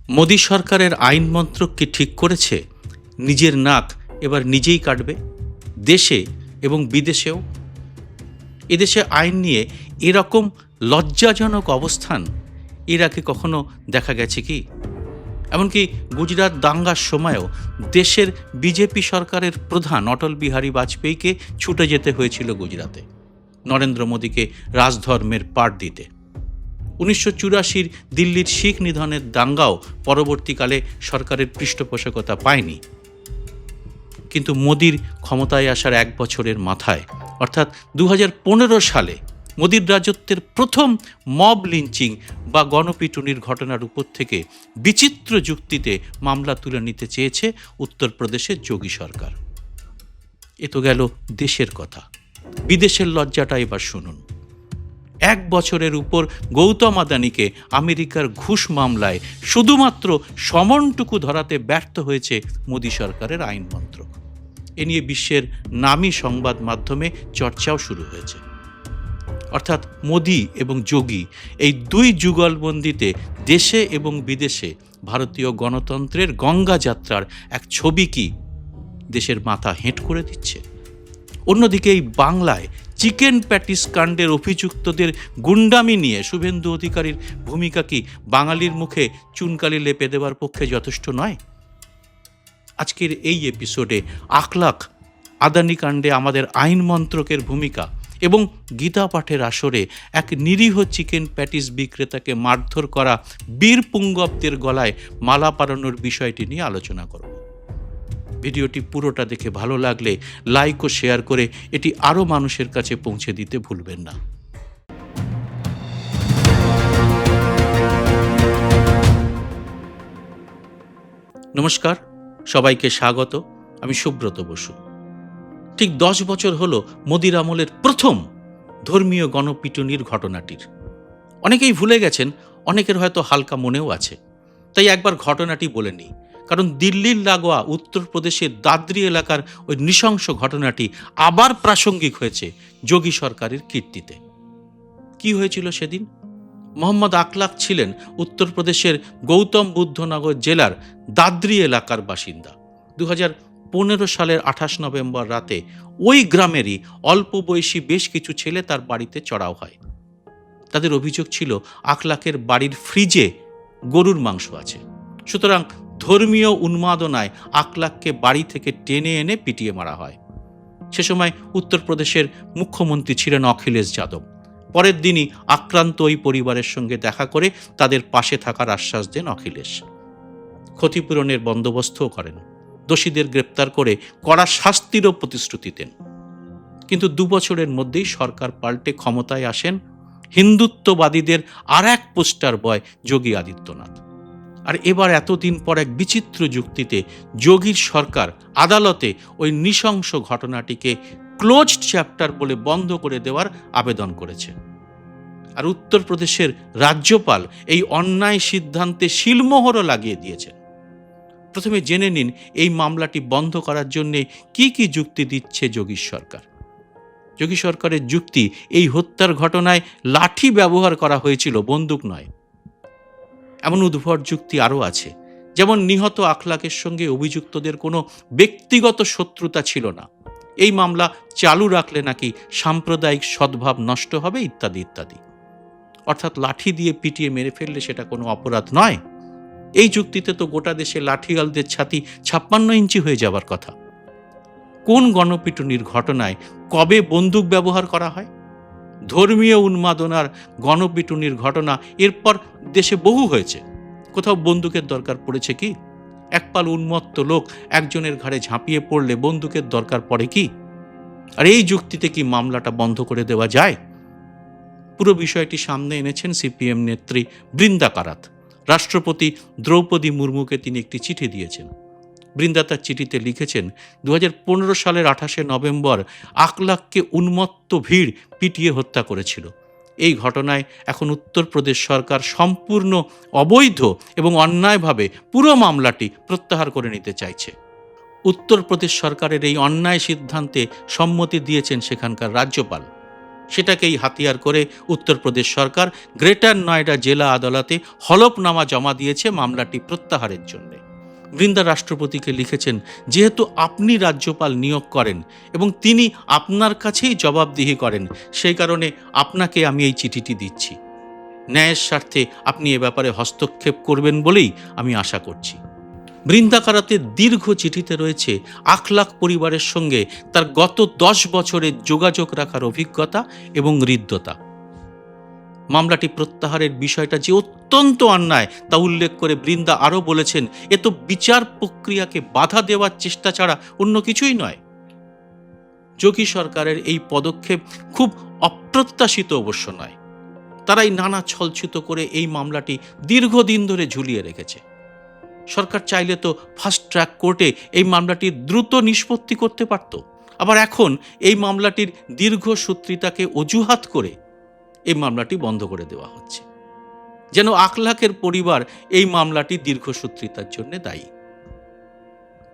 মোদী সরকারের আইন মন্ত্রক কি ঠিক করেছে নিজের নাক এবার নিজেই কাটবে, দেশে এবং বিদেশেও? এদেশে আইন নিয়ে এরকম লজ্জাজনক অবস্থান এর আগে কখনো দেখা গেছে কি? এমনকি গুজরাট দাঙ্গার সময়ও দেশের বিজেপি সরকারের প্রধান অটল বিহারী বাজপেয়ীকে ছুটে যেতে হয়েছিল গুজরাতে নরেন্দ্র মোদীকে রাজধর্মের পাঠ দিতে। 1984 দিল্লির শিখ নিধনের দাঙ্গাও পরবর্তীকালে সরকারের পৃষ্ঠপোষকতা পায়নি। কিন্তু মোদির ক্ষমতায় আসার এক বছরের মাথায় অর্থাৎ 2015 সালে মোদির রাজত্বের প্রথম মব লিঞ্চিং বা গণপিটুনির ঘটনার উপর থেকে বিচিত্র যুক্তিতে মামলা তুলে নিতে চেয়েছে উত্তরপ্রদেশের যোগী সরকার। এ তো গেল দেশের কথা, বিদেশের লজ্জাটা এবার শুনুন। এক বছরের উপর গৌতম আদানিকে আমেরিকার ঘুষ মামলায় শুধুমাত্র সমনটুকু ধরাতে ব্যর্থ হয়েছে মোদী সরকারের আইন মন্ত্রক। এ নিয়ে বিশ্বের নামী সংবাদ মাধ্যমে চর্চাও শুরু হয়েছে। অর্থাৎ মোদী এবং যোগী এই দুই যুগলবন্দিতে দেশে এবং বিদেশে ভারতীয় গণতন্ত্রের গঙ্গা যাত্রার এক ছবি কি দেশের মাথা হেঁট করে দিচ্ছে? অন্যদিকে এই বাংলায় চিকেন প্যাটিস কাণ্ডের অভিযুক্তদের গুন্ডামি নিয়ে শুভেন্দু অধিকারীর ভূমিকা কি বাঙালির মুখে চুনকালি লেপে দেওয়ার পক্ষে যথেষ্ট নয়? আজকের এই এপিসোডে আকলাখ আদানি কাণ্ডে আমাদের আইন মন্ত্রকের ভূমিকা এবং গীতা পাঠের আসরে এক নিরীহ চিকেন প্যাটিস বিক্রেতাকে মারধর করা বীর পুঙ্গবদের গলায় মালা পরানোর বিষয়টি নিয়ে আলোচনা করব। ভিডিওটি পুরোটা দেখে ভালো লাগলে লাইক ও শেয়ার করে এটি আরও মানুষের কাছে পৌঁছে দিতে ভুলবেন না। নমস্কার, সবাইকে স্বাগত। আমি সুব্রত বসু। ঠিক 10 বছর হলো মোদির আমলের প্রথম ধর্মীয় গণপিটুনির ঘটনাটির। অনেকেই ভুলে গেছেন, অনেকের হয়তো হালকা মনেও আছে। তাই একবার ঘটনাটি বলে নিই, কারণ দিল্লির লাগোয়া উত্তরপ্রদেশের দাদরি এলাকার ওই নৃশংস ঘটনাটি আবার প্রাসঙ্গিক হয়েছে যোগী সরকারের কীর্তিতে। কি হয়েছিল সেদিন? মোহাম্মদ আকলাখ ছিলেন উত্তরপ্রদেশের গৌতম বুদ্ধনগর জেলার দাদরি এলাকার বাসিন্দা। 2015 সালের 28 নভেম্বর রাতে ওই গ্রামেরই অল্প বয়সী বেশ কিছু ছেলে তার বাড়িতে চড়াও হয়। তাদের অভিযোগ ছিল আকলাখের বাড়ির ফ্রিজে গরুর মাংস আছে, সুতরাং ধর্মীয় উন্মাদনায় আকলাখকে বাড়ি থেকে টেনে এনে পিটিয়ে মারা হয়। সে সময় উত্তরপ্রদেশের মুখ্যমন্ত্রী ছিলেন অখিলেশ যাদব। পরের দিনই আক্রান্ত ওই পরিবারের সঙ্গে দেখা করে তাদের পাশে থাকার আশ্বাস দেন অখিলেশ। ক্ষতিপূরণের বন্দোবস্তও করেন, দোষীদের গ্রেপ্তার করে কড়া শাস্তিরও প্রতিশ্রুতি দেন। কিন্তু 2 বছরের মধ্যেই সরকার পাল্টে ক্ষমতায় আসেন হিন্দুত্ববাদীদের আর এক পোস্টার বয় যোগী আদিত্যনাথ। আর এবার এতদিন পর এক বিচিত্র যুক্তিতে যোগীর সরকার আদালতে ওই নৃশংস ঘটনাটিকে ক্লোজড চ্যাপ্টার বলে বন্ধ করে দেওয়ার আবেদন করেছে। আর উত্তরপ্রদেশের রাজ্যপাল এই অন্যায় সিদ্ধান্তে শিলমোহরও লাগিয়ে দিয়েছেন। প্রথমে জেনে নিন এই মামলাটি বন্ধ করার জন্য কি কি যুক্তি দিচ্ছে যোগী সরকার। যোগী সরকারের যুক্তি, এই হত্যার ঘটনায় লাঠি ব্যবহার করা হয়েছিল, বন্দুক নয়। এমন উদ্ভট যুক্তি আরও আছে, যেমন নিহত আকলাখের সঙ্গে অভিযুক্তদের কোনো ব্যক্তিগত শত্রুতা ছিল না, এই মামলা চালু রাখলে নাকি সাম্প্রদায়িক সদ্ভাব নষ্ট হবে, ইত্যাদি ইত্যাদি। অর্থাৎ লাঠি দিয়ে পিটিয়ে মেরে ফেললে সেটা কোনো অপরাধ নয়। এই যুক্তিতে তো গোটা দেশে লাঠিয়ালদের ছাতি 56 ইঞ্চি হয়ে যাবার কথা। কোন গণপিটুনির ঘটনায় কবে বন্দুক ব্যবহার করা হয়? ধর্মীয় উন্মাদনার গণপিটুনির ঘটনা এরপর দেশে বহু হয়েছে। কোথাও বন্দুকের দরকার পড়েছে কি? একপাল উন্মত্ত লোক একজনের ঘাড়ে ঝাঁপিয়ে পড়লে বন্দুকের দরকার পড়ে কি? আর এই যুক্তিতে কি মামলাটা বন্ধ করে দেওয়া যায়? পুরো বিষয়টি সামনে এনেছেন সিপিএম নেত্রী বৃন্দা কারাত। রাষ্ট্রপতি দ্রৌপদী মুর্মুকে তিনি একটি চিঠি দিয়েছেন। বৃন্দা তার চিঠিতে লিখেছেন, 2015 সালের 28 নভেম্বর আকলাখকে উন্মত্ত ভিড় পিটিয়ে হত্যা করেছিল। এই ঘটনায় এখন উত্তরপ্রদেশ সরকার সম্পূর্ণ অবৈধ এবং অন্যায়ভাবে পুরো মামলাটি প্রত্যাহার করে নিতে চাইছে। উত্তরপ্রদেশ সরকারের এই অন্যায় সিদ্ধান্তে সম্মতি দিয়েছেন সেখানকার রাজ্যপাল। সেটাকেই হাতিয়ার করে উত্তরপ্রদেশ সরকার গ্রেটার নয়ডা জেলা আদালতে হলফনামা জমা দিয়েছে মামলাটি প্রত্যাহারের জন্য। বৃন্দা রাষ্ট্রপতিকে লিখেছেন, যেহেতু আপনি রাজ্যপাল নিয়োগ করেন এবং তিনি আপনার কাছেই জবাবদিহি করেন, সেই কারণে আপনাকে আমি এই চিঠিটি দিচ্ছি। ন্যায়ের স্বার্থে আপনি এ ব্যাপারে হস্তক্ষেপ করবেন বলেই আমি আশা করছি। বৃন্দাকারাতের দীর্ঘ চিঠিতে রয়েছে আখলাখ পরিবারের সঙ্গে তার গত 10 বছরের যোগাযোগ রাখার অভিজ্ঞতা এবং হৃদ্যতা। মামলাটি প্রত্যাহারের বিষয়টা যে অত্যন্ত অন্যায় তা উল্লেখ করে বৃন্দা আরও বলেছেন, এ তো বিচার প্রক্রিয়াকে বাধা দেওয়ার চেষ্টা ছাড়া অন্য কিছুই নয়। যোগী সরকারের এই পদক্ষেপ খুব অপ্রত্যাশিত অবশ্য নয়। তারাই নানা ছলছুতো করে এই মামলাটি দীর্ঘদিন ধরে ঝুলিয়ে রেখেছে। সরকার চাইলে তো ফাস্ট ট্র্যাক কোর্টে এই মামলাটির দ্রুত নিষ্পত্তি করতে পারত। আবার এখন এই মামলাটির দীর্ঘসূত্রিতাকে অজুহাত করে এই মামলাটি বন্ধ করে দেওয়া হচ্ছে, যেন আখলাখের পরিবার এই মামলাটি দীর্ঘসূত্রিতার জন্য দায়ী।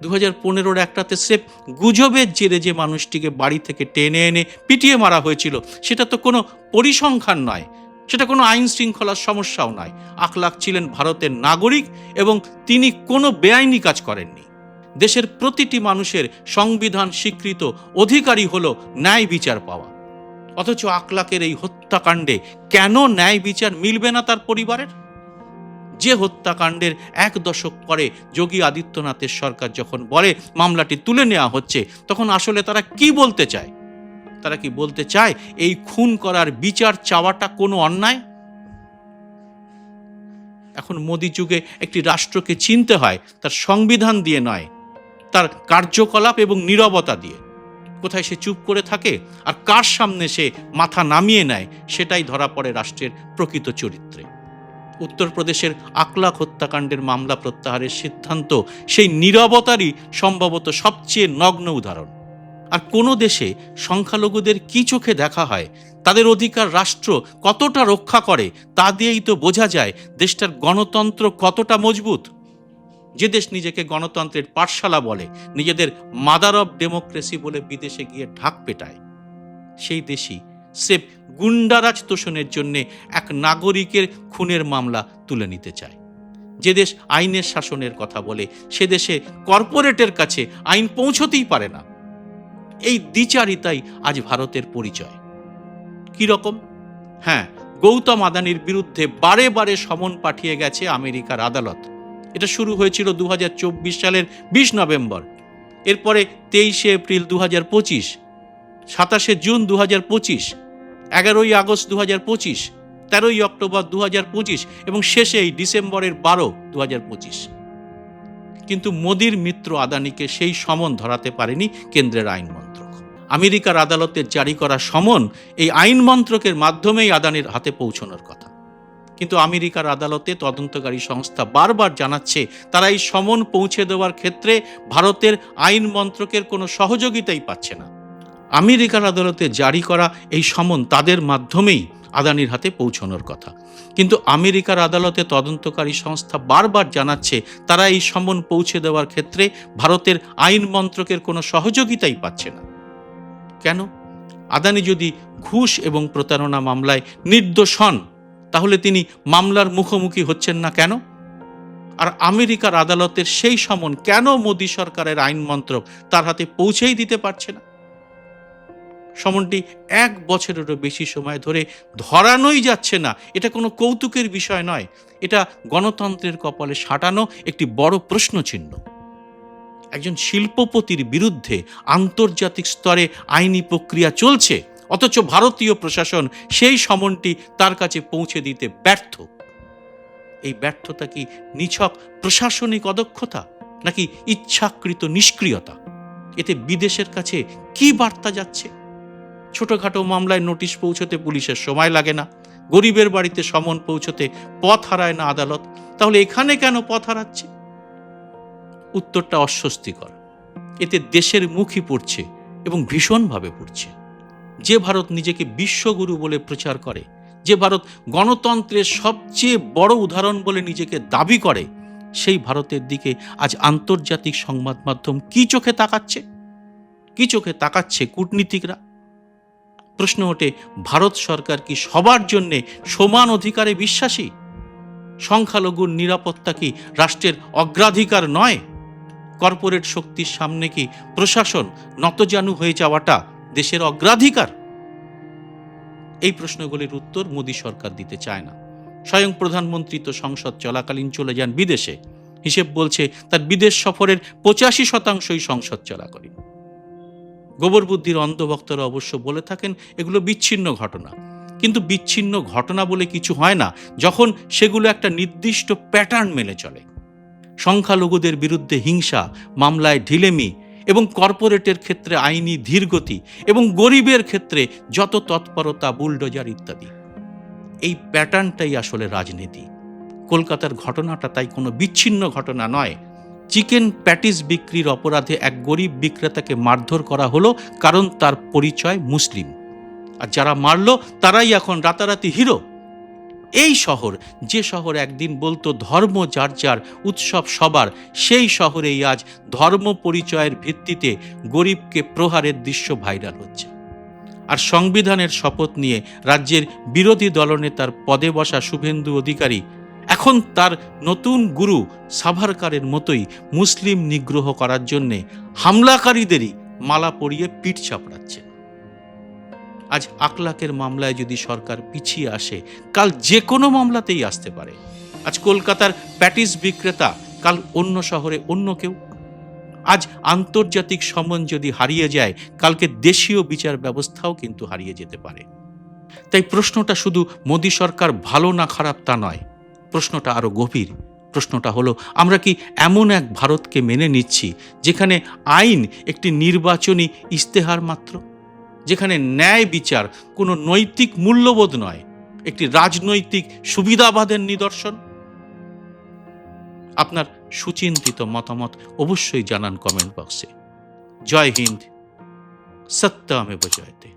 2015-র একটাতে স্রেফ গুজবের জেরে যে মানুষটিকে বাড়ি থেকে টেনে এনে পিটিয়ে মারা হয়েছিল, সেটা তো কোনো পরিসংখ্যান নয়, সেটা কোনো আইন শৃঙ্খলার সমস্যাও নয়। আখলাখ ছিলেন ভারতের নাগরিক এবং তিনি কোনো বেআইনি কাজ করেননি। দেশের প্রতিটি মানুষের সংবিধান স্বীকৃত অধিকারই হলো ন্যায় বিচার পাওয়া। অথচ আখলাখের এই হত্যাকাণ্ডে কেন ন্যায় বিচার মিলবে না তার পরিবারের? যে হত্যাকাণ্ডের 1 দশক পরে যোগী আদিত্যনাথের সরকার যখন বলে মামলাটি তুলে নেওয়া হচ্ছে, তখন আসলে তারা কি বলতে চায়? তারা কি বলতে চায় এই খুন করার বিচার চাওয়াটা কোনো অন্যায়? এখন মোদি যুগে একটি রাষ্ট্রকে চিনতে হয় তার সংবিধান দিয়ে নয়, তার কার্যকলাপ এবং নীরবতা দিয়ে। কোথায় সে চুপ করে থাকে আর কার সামনে সে মাথা নামিয়ে নেয়, সেটাই ধরা পড়ে রাষ্ট্রের প্রকৃত চরিত্রে। উত্তরপ্রদেশের আখলাখ হত্যাকাণ্ডের মামলা প্রত্যাহারের সিদ্ধান্ত সেই নীরবতারই সম্ভবত সবচেয়ে নগ্ন উদাহরণ। আর কোনো দেশে সংখ্যালঘুদের কি চোখে দেখা হয়, তাদের অধিকার রাষ্ট্র কতটা রক্ষা করে, তা দিয়েই তো বোঝা যায় দেশটার গণতন্ত্র কতটা মজবুত। যে দেশ নিজেকে গণতন্ত্রের পাঠশালা বলে, নিজেদের মাদার অব ডেমোক্রেসি বলে বিদেশে গিয়ে ঢাক পেটায়, সেই দেশই স্রেফ গুন্ডারাজ তোষণের জন্য এক নাগরিকের খুনের মামলা তুলে নিতে চায়। যে দেশ আইনের শাসনের কথা বলে, সে দেশে কর্পোরেটের কাছে আইন পৌঁছতেই পারে না। এই দ্বিচারিতাই আজ ভারতের পরিচয়। কি রকম? হ্যাঁ, গৌতম আদানির বিরুদ্ধে বারে বারে সমন পাঠিয়ে গেছে আমেরিকার আদালত। এটা শুরু হয়েছিল 2024 সালের 20 নভেম্বর। এরপরে 23 এপ্রিল 2025, 27 জুন 2025, 11 আগস্ট 2025, 13 অক্টোবর 2025 এবং শেষে এই ডিসেম্বরের 12, 2025। কিন্তু মোদির মিত্র আদানিকে সেই সমন ধরাতে পারেনি কেন্দ্রের আইন মন্ত্রক। আমেরিকার আদালতের জারি করা সমন এই আইন মন্ত্রকের মাধ্যমেই আদানির হাতে পৌঁছানোর কথা। কিন্তু আমেরিকার আদালতে তদন্তকারী সংস্থা বারবার জানাচ্ছে তারা এই সমন পৌঁছে দেওয়ার ক্ষেত্রে ভারতের আইন মন্ত্রকের কোনো সহযোগিতাই পাচ্ছে না। আমেরিকার আদালতে জারি করা এই সমন তাদের মাধ্যমেই আদানির হাতে পৌঁছানোর কথা, কিন্তু আমেরিকার আদালতে তদন্তকারী সংস্থা বারবার জানাচ্ছে তারা এই সমন পৌঁছে দেওয়ার ক্ষেত্রে ভারতের আইন মন্ত্রকের কোনো সহযোগিতাই পাচ্ছে না। কেন? আদানি যদি ঘুষ এবং প্রতারণা মামলায় নির্দোষ হন, তাহলে তিনি মামলার মুখোমুখি হচ্ছেন না কেন? আর আমেরিকার আদালতের সেই সমন কেন মোদী সরকারের আইন মন্ত্রক তার হাতে পৌঁছেই দিতে পারছে না? সমনটি 1 বছরেরও বেশি সময় ধরে ধরানোই যাচ্ছে না। এটা কোনো কৌতুকের বিষয় নয়, এটা গণতন্ত্রের কপালে সাঁটানো একটি বড় প্রশ্নচিহ্ন। একজন শিল্পপতির বিরুদ্ধে আন্তর্জাতিক স্তরে আইনি প্রক্রিয়া চলছে, অথচ ভারতীয় প্রশাসন সেই সমনটি তার কাছে পৌঁছে দিতে ব্যর্থ। এই ব্যর্থতা কি নিছক প্রশাসনিক অদক্ষতা নাকি ইচ্ছাকৃত নিষ্ক্রিয়তা? এতে বিদেশের কাছে কি বার্তা যাচ্ছে? ছোটখাটো মামলায় নোটিশ পৌঁছতে পুলিশের সময় লাগে না, গরিবের বাড়িতে সমন পৌঁছতে পথ হারায় না আদালত, তাহলে এখানে কেন পথ হারাচ্ছে? উত্তরটা অস্বস্তিকর। এতে দেশের মুখই পড়ছে এবং ভীষণভাবে পড়ছে। যে ভারত নিজেকে বিশ্বগুরু বলে প্রচার করে, যে ভারত গণতন্ত্রের সবচেয়ে বড় উদাহরণ বলে নিজেকে দাবি করে, সেই ভারতের দিকে আজ আন্তর্জাতিক সংবাদ মাধ্যম কি চোখে তাকাচ্ছে? কি চোখে তাকাচ্ছে কূটনীতিকরা? প্রশ্ন ওঠে, ভারত সরকার কি সবার জন্যে সমান অধিকারে বিশ্বাসী? সংখ্যালঘুর নিরাপত্তা কি রাষ্ট্রের অগ্রাধিকার নয়? কর্পোরেট শক্তির সামনে কি প্রশাসন নতজানু হয়ে যাওয়াটা দেশের অগ্রাধিকার? এই প্রশ্নগুলির উত্তর মোদী সরকার দিতে চায় না। স্বয়ং প্রধানমন্ত্রী তো সংসদ চলাকালীন চলে যান বিদেশে। হিসেব বলছে তার বিদেশ সফরের 85% সংসদ চলাকালীন। গোবর বুদ্ধির অন্ধভক্তরা অবশ্য বলে থাকেন এগুলো বিচ্ছিন্ন ঘটনা, কিন্তু বিচ্ছিন্ন ঘটনা বলে কিছু হয় না যখন সেগুলো একটা নির্দিষ্ট প্যাটার্ন মেনে চলে। সংখ্যালঘুদের বিরুদ্ধে হিংসা, মামলায় ঢিলেমি এবং কর্পোরেটের ক্ষেত্রে আইনি ধীরগতি এবং গরিবের ক্ষেত্রে যত তৎপরতা, বুলডোজার ইত্যাদি, এই প্যাটার্নটাই আসলে রাজনীতি। কলকাতার ঘটনাটা তাই কোনো বিচ্ছিন্ন ঘটনা নয়। চিকেন প্যাটিস বিক্রির অপরাধে এক গরিব বিক্রেতাকে মারধর করা হলো কারণ তার পরিচয় মুসলিম, আর যারা মারল তারাই এখন রাতারাতি হিরো। এই শহর, যে শহর একদিন বলতো ধর্ম যার যার, উৎসব সবার, সেই শহরেই আজ ধর্ম পরিচয়ের ভিত্তিতে গরিবকে প্রহারের দৃশ্য ভাইরাল হচ্ছে। আর সংবিধানের শপথ নিয়ে রাজ্যের বিরোধী দলনেতার পদে বসা শুভেন্দু অধিকারী এখন তার নতুন গুরু সাভারকারের মতোই মুসলিম নিগ্রহ করার জন্যে হামলাকারীদেরই মালা পরিয়ে পিঠ চাপড়াচ্ছে। আজ আকলাকের মামলায় যদি সরকার পিছিয়ে আসে, কাল যে কোনো মামলাতেই আসতে পারে। আজ কলকাতার প্যাটিস বিক্রেতা, কাল অন্য শহরে অন্য কেউ। আজ আন্তর্জাতিক সমন যদি হারিয়ে যায়, কালকে দেশীয় বিচার ব্যবস্থাও কিন্তু হারিয়ে যেতে পারে। তাই প্রশ্নটা শুধু মোদী সরকার ভালো না খারাপ তা নয়, প্রশ্নটা আরো গভীর। প্রশ্নটা হলো, আমরা কি এমন এক ভারতকে মেনে নিচ্ছি যেখানে আইন একটি নির্বাচনী ইস্তেহার মাত্র, যেখানে ন্যায় বিচার কোনো নৈতিক মূল্যবোধ নয়, একটি রাজনৈতিক সুবিধাবাদের নিদর্শন? আপনার সুচিন্তিত মতামত অবশ্যই জানান কমেন্ট বক্সে। জয় হিন্দ, সত্যমেব জয়তে।